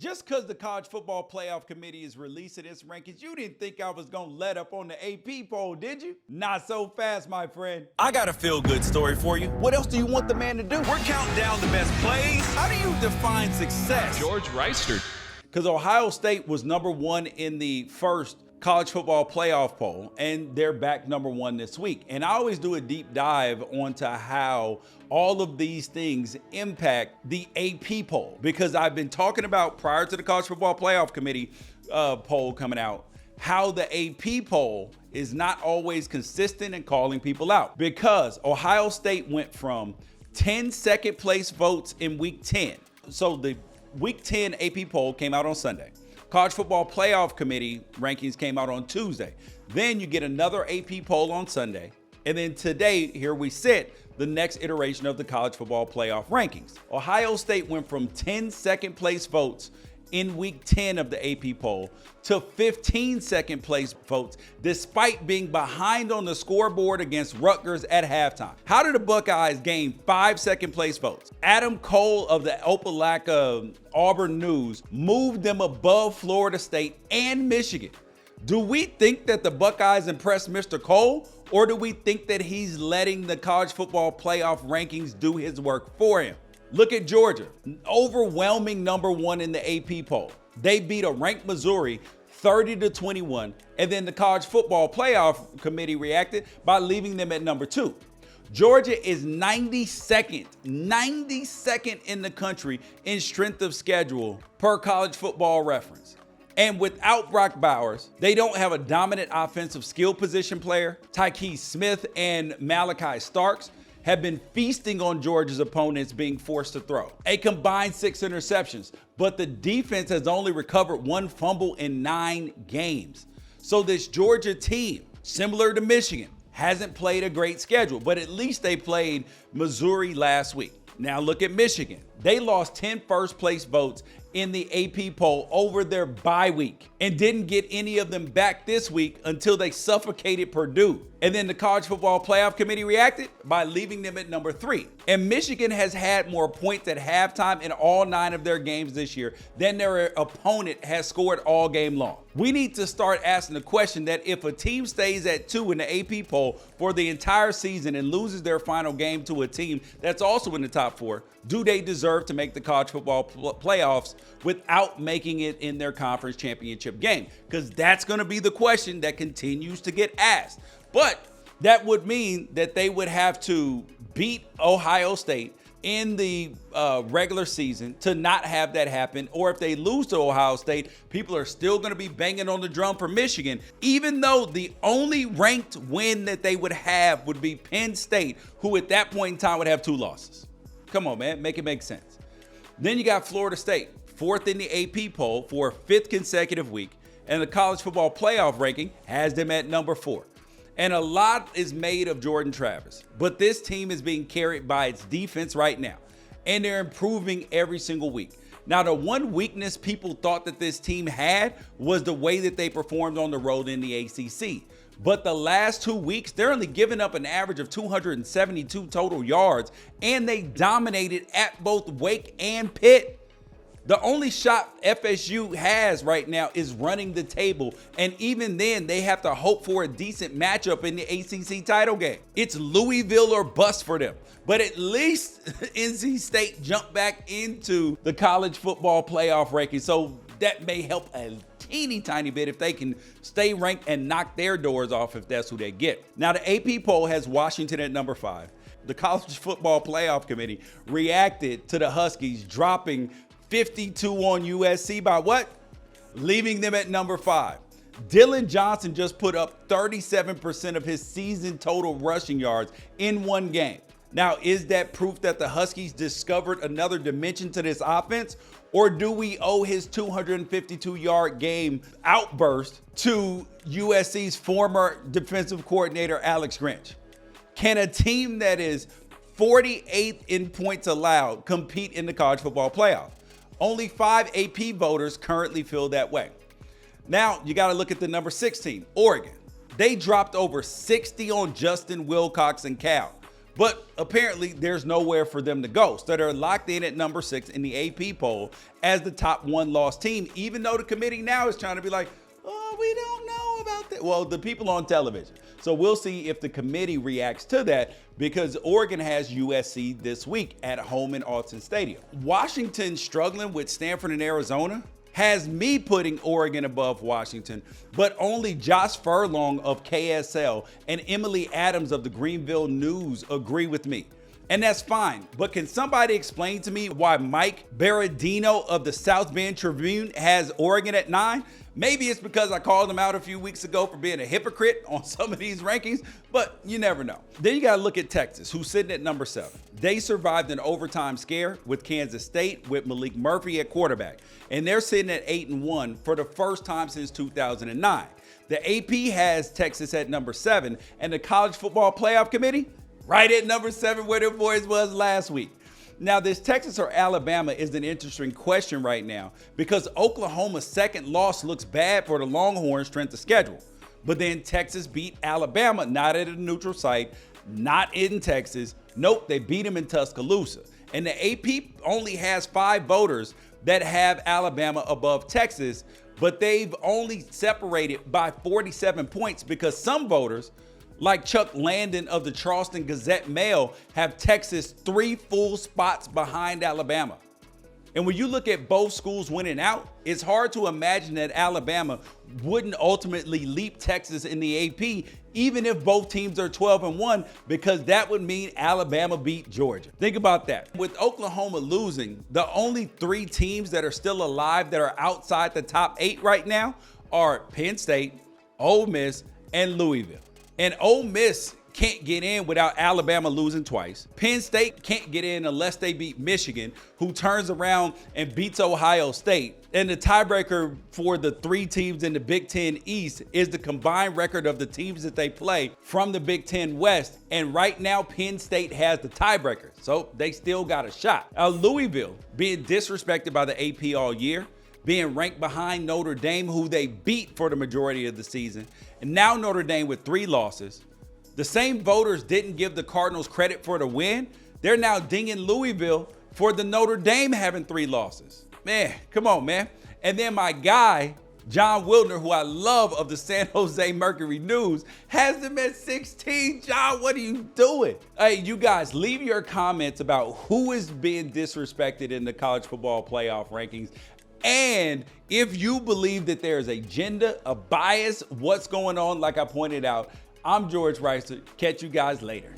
Just because the College Football Playoff Committee is releasing its rankings, you didn't think I was going to let up on the AP poll, did you? Not so fast, my friend. I got a feel-good story for you. What else do you want the man to do? We're counting down the best plays. How do you define success? George Wrighster. Because Ohio State was number one in the first College Football Playoff poll, and they're back number one this week. And I always do a deep dive onto how all of these things impact the AP poll, because I've been talking about, prior to the College Football Playoff Committee poll coming out, how the AP poll is not always consistent in calling people out, because Ohio State went from 10 second place votes in week 10. So the week 10 AP poll came out on Sunday. College Football Playoff Committee rankings came out on Tuesday. Then you get another AP poll on Sunday. And then today, here we sit, the next iteration of the College Football Playoff rankings. Ohio State went from 10 second place votes in week 10 of the AP poll to 15 second place votes, despite being behind on the scoreboard against Rutgers at halftime. How did the Buckeyes gain 5 second place votes? Adam Cole of the Opelika Auburn News moved them above Florida State and Michigan. Do we think that the Buckeyes impressed Mr. Cole, or do we think that he's letting the College Football Playoff rankings do his work for him? Look at Georgia, overwhelming number one in the AP poll. They beat a ranked Missouri 30-21, and then the College Football Playoff Committee reacted by leaving them at number two. Georgia is 92nd in the country in strength of schedule per College Football Reference. And without Brock Bowers, they don't have a dominant offensive skill position player. Tyke Smith and Malachi Starks have been feasting on Georgia's opponents, being forced to throw a combined 6 interceptions, but the defense has only recovered 1 fumble in 9 games. So this Georgia team, similar to Michigan, hasn't played a great schedule, but at least they played Missouri last week. Now look at Michigan. They lost 10 first place votes in the AP poll over their bye week and didn't get any of them back this week until they suffocated Purdue. And then the College Football Playoff Committee reacted by leaving them at number 3. And Michigan has had more points at halftime in all 9 of their games this year than their opponent has scored all game long. We need to start asking the question that if a team stays at 2 in the AP poll for the entire season and loses their final game to a team that's also in the top 4, do they deserve to make the college football playoffs without making it in their conference championship game? Because that's going to be the question that continues to get asked. But that would mean that they would have to beat Ohio State in the regular season to not have that happen. Or if they lose to Ohio State, people are still going to be banging on the drum for Michigan, even though the only ranked win that they would have would be Penn State, who at that point in time would have 2 losses. Come on, man, make it make sense. Then you got Florida State, 4th in the AP poll for a 5th consecutive week, and the College Football Playoff ranking has them at number 4. And a lot is made of Jordan Travis, but this team is being carried by its defense right now, and they're improving every single week. Now, the one weakness people thought that this team had was the way that they performed on the road in the ACC. But the last 2 weeks, they're only giving up an average of 272 total yards, and they dominated at both Wake and Pitt. The only shot FSU has right now is running the table, and even then, they have to hope for a decent matchup in the ACC title game. It's Louisville or bust for them. But at least NC State jumped back into the college football playoff ranking, so that may help a teeny tiny bit if they can stay ranked and knock their doors off if that's who they get. Now, the AP poll has Washington at number 5. The College Football Playoff Committee reacted to the Huskies dropping 52 on USC by what? Leaving them at number 5. Dylan Johnson just put up 37% of his season total rushing yards in one game. Now, is that proof that the Huskies discovered another dimension to this offense? Or do we owe his 252-yard game outburst to USC's former defensive coordinator, Alex Grinch? Can a team that is 48th in points allowed compete in the college football playoff? Only 5 AP voters currently feel that way. Now, you got to look at the number 6 team, Oregon. They dropped over 60 on Justin Wilcox and Cal. But apparently there's nowhere for them to go. So they're locked in at number 6 in the AP poll as the top one-loss team, even though the committee now is trying to be like, oh, we don't know about that. Well, the people on television. So we'll see if the committee reacts to that, because Oregon has USC this week at home in Autzen Stadium. Washington struggling with Stanford and Arizona has me putting Oregon above Washington, but only Josh Furlong of KSL and Emily Adams of the Greenville News agree with me. And that's fine, but can somebody explain to me why Mike Berardino of the South Bend Tribune has Oregon at 9? Maybe it's because I called him out a few weeks ago for being a hypocrite on some of these rankings, but you never know. Then you gotta look at Texas, who's sitting at number 7. They survived an overtime scare with Kansas State with Malik Murphy at quarterback, and they're sitting at 8-1 for the first time since 2009. The AP has Texas at number 7, and the College Football Playoff Committee right at number 7 where their boys was last week. Now, this Texas or Alabama is an interesting question right now, because Oklahoma's second loss looks bad for the Longhorns' strength of schedule. But then Texas beat Alabama, not at a neutral site, not in Texas. Nope, they beat them in Tuscaloosa. And the AP only has 5 voters that have Alabama above Texas, but they've only separated by 47 points because some voters, like Chuck Landon of the Charleston Gazette-Mail, have Texas 3 full spots behind Alabama. And when you look at both schools winning out, it's hard to imagine that Alabama wouldn't ultimately leap Texas in the AP, even if both teams are 12-1, because that would mean Alabama beat Georgia. Think about that. With Oklahoma losing, the only 3 teams that are still alive that are outside the top 8 right now are Penn State, Ole Miss, and Louisville. And Ole Miss can't get in without Alabama losing twice. Penn State can't get in unless they beat Michigan, who turns around and beats Ohio State. And the tiebreaker for the 3 teams in the Big Ten East is the combined record of the teams that they play from the Big Ten West. And right now, Penn State has the tiebreaker, so they still got a shot. Louisville being disrespected by the AP all year, being ranked behind Notre Dame, who they beat for the majority of the season. And now Notre Dame with 3 losses. The same voters didn't give the Cardinals credit for the win. They're now dinging Louisville for the Notre Dame having 3 losses. Man, come on, man. And then my guy, John Wildner, who I love, of the San Jose Mercury News, has them at 16. John, what are you doing? Hey, you guys, leave your comments about who is being disrespected in the college football playoff rankings. And if you believe that there's an agenda, a bias, what's going on, like I pointed out. I'm George Wrighster. Catch you guys later.